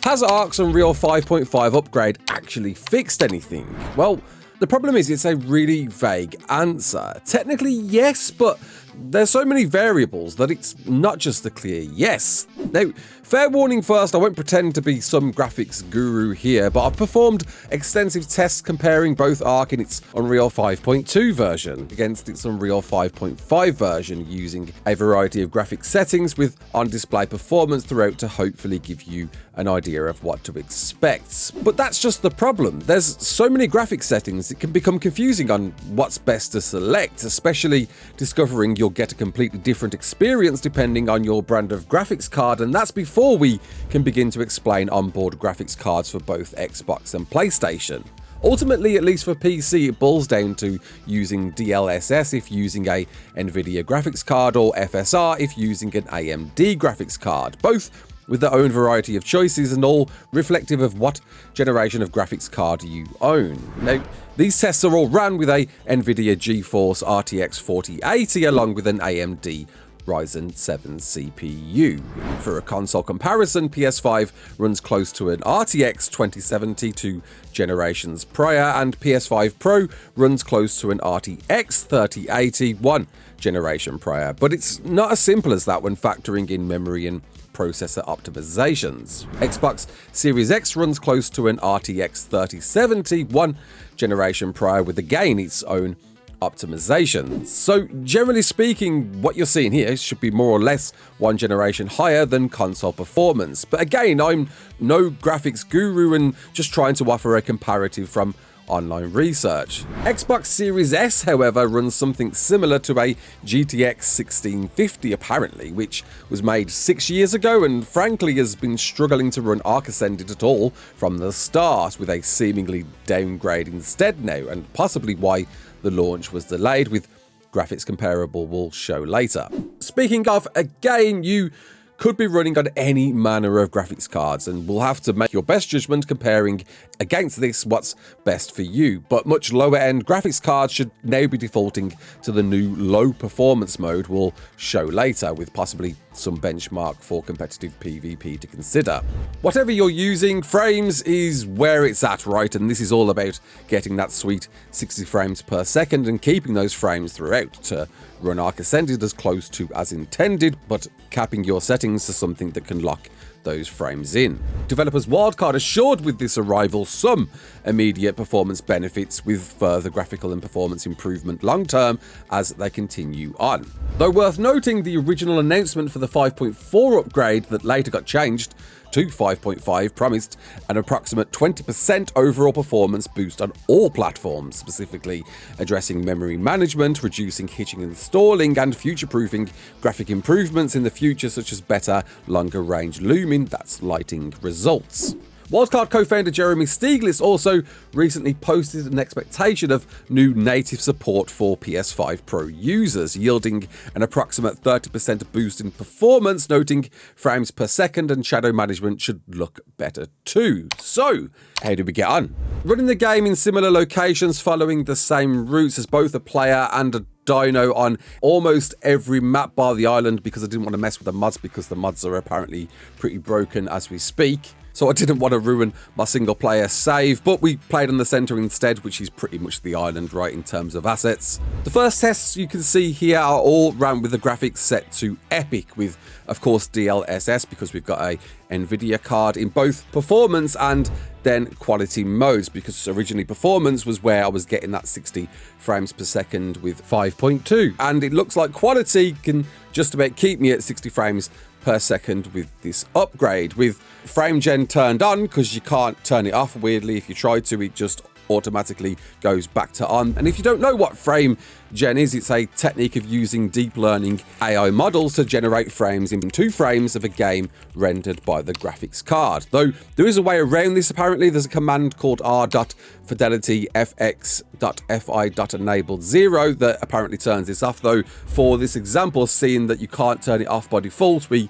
Has ARK's Unreal 5.5 upgrade actually fixed anything? Well, the problem is it's a really vague answer. Technically, yes, but there's so many variables that it's not just a clear yes. Now, fair warning first, I won't pretend to be some graphics guru here, but I've performed extensive tests comparing both ARK in its Unreal 5.2 version against its Unreal 5.5 version using a variety of graphic settings with on-display performance throughout to hopefully give you an idea of what to expect. But that's just the problem. There's so many graphic settings, it can become confusing on what's best to select, especially discovering you'll get a completely different experience depending on your brand of graphics card, and that's before we can begin to explain onboard graphics cards for both Xbox and PlayStation. Ultimately, at least for PC, it boils down to using DLSS if using a Nvidia graphics card, or FSR if using an AMD graphics card, both with their own variety of choices and all reflective of what generation of graphics card you own. Now, these tests are all run with a Nvidia GeForce RTX 4080 along with an AMD Ryzen 7 CPU. For a console comparison, PS5 runs close to an RTX 2070 2 generations prior, and PS5 Pro runs close to an RTX 3080 1 generation prior. But it's not as simple as that when factoring in memory and processor optimizations. Xbox Series X runs close to an RTX 3070 1 generation prior with again its own optimizations. So generally speaking, what you're seeing here should be more or less one generation higher than console performance. But again, I'm no graphics guru and just trying to offer a comparative from online research. Xbox Series S, however, runs something similar to a GTX 1650 apparently, which was made 6 years ago and frankly has been struggling to run ARK Ascended at all from the start, with a seemingly downgrade instead now, and possibly why the launch was delayed, with graphics comparable we'll show later. Speaking of, again, you could be running on any manner of graphics cards and will have to make your best judgment comparing against this what's best for you, but much lower end graphics cards should now be defaulting to the new low performance mode we'll show later, with possibly some benchmark for competitive PvP to consider. Whatever you're using, frames is where it's at, right? And this is all about getting that sweet 60 frames per second and keeping those frames throughout to run ARK Ascended as close to as intended, but capping your settings to something that can lock those frames in. Developers Wildcard assured with this arrival some immediate performance benefits with further graphical and performance improvement long term as they continue on. Though worth noting, the original announcement for the 5.4 upgrade that later got changed to 5.5 promised an approximate 20% overall performance boost on all platforms, specifically addressing memory management, reducing hitching and stalling, and future-proofing graphic improvements in the future such as better, longer-range lumen, that's lighting results. Wildcard co-founder Jeremy Stieglitz also recently posted an expectation of new native support for PS5 Pro users, yielding an approximate 30% boost in performance, noting frames per second and shadow management should look better too. So, how do we get on? Running the game in similar locations following the same routes as both a player and a dyno on almost every map bar the island, because I didn't want to mess with the mods because the mods are apparently pretty broken as we speak. So I didn't want to ruin my single player save, but we played on the center instead, which is pretty much the island, right, in terms of assets. The first tests you can see here are all ran with the graphics set to epic, with of course DLSS because we've got a Nvidia card in both performance and then quality modes, because originally performance was where I was getting that 60 frames per second with 5.2, and it looks like quality can just about keep me at 60 frames per second with this upgrade, with frame gen turned on because you can't turn it off. Weirdly, if you try to, it just automatically goes back to on. And if you don't know what frame gen is, it's a technique of using deep learning AI models to generate frames in 2 frames of a game rendered by the graphics card. Though there is a way around this apparently. There's a command called r.fidelityfx.fi.enabled0 that apparently turns this off, though for this example, seeing that you can't turn it off by default, we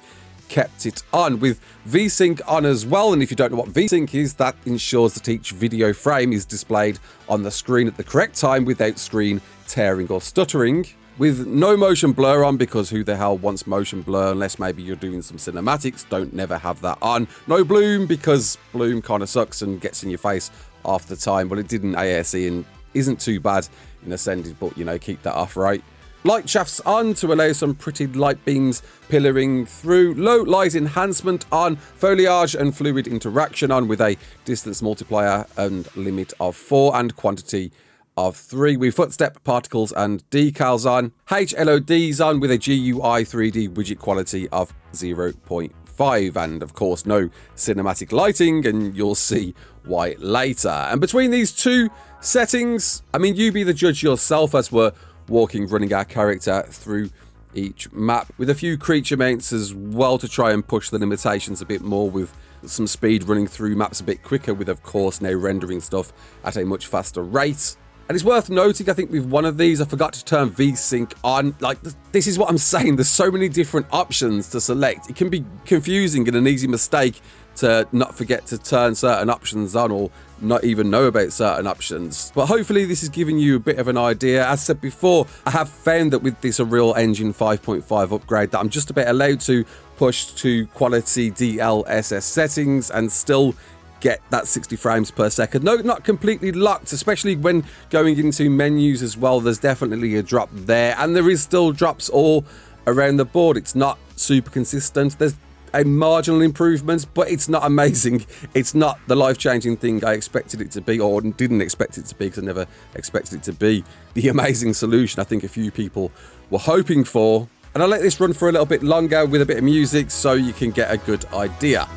kept it on with VSync on as well. And if you don't know what VSync is, that ensures that each video frame is displayed on the screen at the correct time without screen tearing or stuttering. with no motion blur on, because who the hell wants motion blur unless maybe you're doing some cinematics. Don't never have that on. No bloom, because bloom kind of sucks and gets in your face half the time. Well, it did in ASE and isn't too bad in Ascended, but you know, keep that off, right? Light shafts on to allow some pretty light beams pillaring through. Low light enhancement on. Foliage and fluid interaction on, with a distance multiplier and limit of 4 and quantity of 3, with footstep particles and decals on. HLODs on, with a GUI 3D widget quality of 0.5, and of course no cinematic lighting, and you'll see why later. And between these two settings, I mean, you be the judge yourself, as we're running our character through each map, with a few creature mounts as well to try and push the limitations a bit more, with some speed running through maps a bit quicker, with of course now rendering stuff at a much faster rate. And it's worth noting, I think with one of these, I forgot to turn VSync on. Like, this is what I'm saying. There's so many different options to select. It can be confusing and an easy mistake to not forget to turn certain options on, or not even know about certain options. But hopefully this is giving you a bit of an idea. As said before, I have found that with this Unreal Engine 5.5 upgrade, that I'm just about allowed to push to quality DLSS settings and still get that 60 frames per second. No, not completely locked, especially when going into menus as well. There's definitely a drop there, and there is still drops all around the board. It's not super consistent. There's a marginal improvement, but it's not amazing. It's not the life-changing thing I expected it to be, or didn't expect it to be, because I never expected it to be the amazing solution I think a few people were hoping for. And I'll let this run for a little bit longer with a bit of music so you can get a good idea.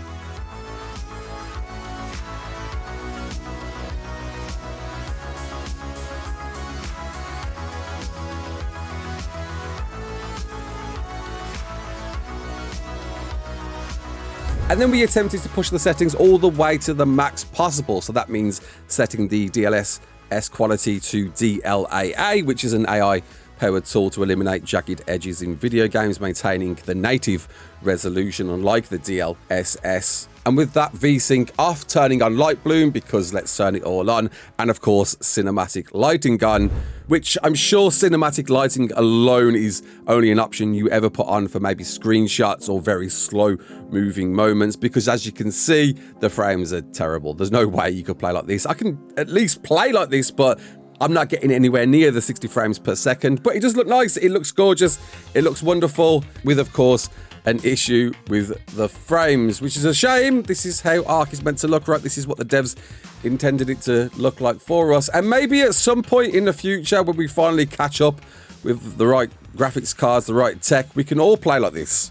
And then we attempted to push the settings all the way to the max possible. So that means setting the DLSS quality to DLAA, which is an AI-powered tool to eliminate jagged edges in video games, maintaining the native resolution, unlike the DLSS. And with that VSync off, turning on light bloom, because let's turn it all on, and of course cinematic lighting on, which I'm sure cinematic lighting alone is only an option you ever put on for maybe screenshots or very slow moving moments, because as you can see, the frames are terrible. There's no way you could play like this. I can at least play like this, but I'm not getting anywhere near the 60 frames per second. But it does look nice, it looks gorgeous, it looks wonderful, with of course an issue with the frames, which is a shame. This is how ARK is meant to look, right? This is what the devs intended it to look like for us. And maybe at some point in the future, when we finally catch up with the right graphics cards, the right tech, we can all play like this.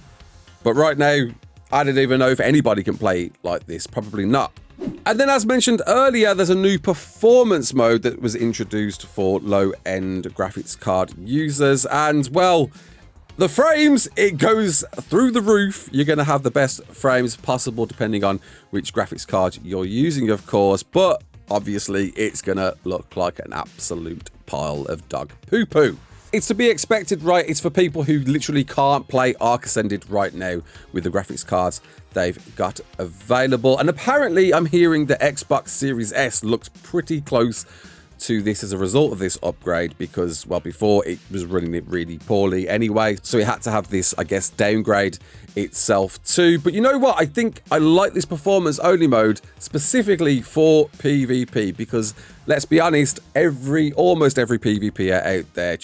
But right now, I don't even know if anybody can play like this. Probably not. And then, as mentioned earlier, there's a new performance mode that was introduced for low-end graphics card users. And, well, the frames, it goes through the roof. You're going to have the best frames possible depending on which graphics card you're using, of course. But obviously, it's going to look like an absolute pile of dog poo-poo. It's to be expected, right? It's for people who literally can't play ARK Ascended right now with the graphics cards they've got available. And apparently, I'm hearing the Xbox Series S looks pretty close to this as a result of this upgrade, because, well, before it was running it really poorly anyway, so it had to have this, I guess, downgrade itself too. But you know what? I think I like this performance only mode specifically for PvP, because let's be honest, almost every PvP out there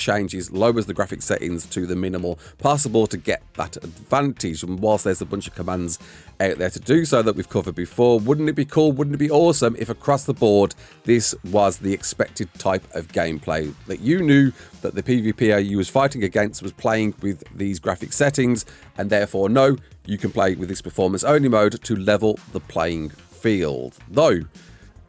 lowers the graphics settings to the minimal possible to get that advantage. And whilst there's a bunch of commands out there to do so that we've covered before, wouldn't it be cool, wouldn't it be awesome if across the board this was the expected type of gameplay, that you knew that the PvPer you was fighting against was playing with these graphic settings, and therefore no, you can play with this performance only mode to level the playing field. Though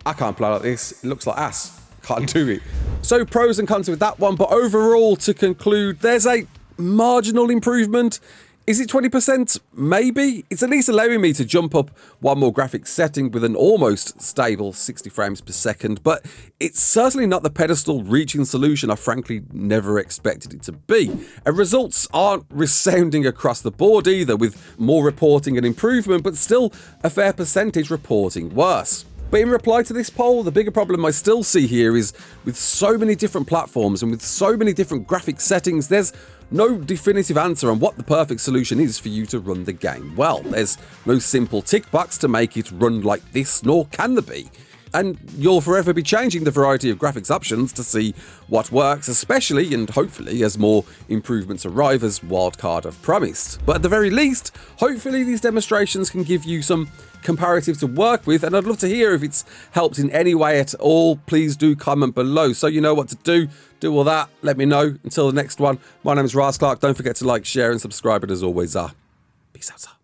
I can't play like this, it looks like ass, can't do it. So pros and cons with that one, but overall, to conclude, there's a marginal improvement. Is it 20%? Maybe. It's at least allowing me to jump up one more graphics setting with an almost stable 60 frames per second, but it's certainly not the pedestal reaching solution I frankly never expected it to be. And results aren't resounding across the board either, with more reporting and improvement, but still a fair percentage reporting worse. But in reply to this poll, the bigger problem I still see here is with so many different platforms and with so many different graphic settings, there's no definitive answer on what the perfect solution is for you to run the game well. There's no simple tick box to make it run like this, nor can there be. And you'll forever be changing the variety of graphics options to see what works, especially and hopefully as more improvements arrive, as Wildcard have promised. But at the very least, hopefully these demonstrations can give you some comparative to work with, and I'd love to hear if it's helped in any way at all. Please do comment below so you know what to do. Do all that, let me know. Until the next one, my name is Raasclark. Don't forget to like, share and subscribe, and as always, peace out.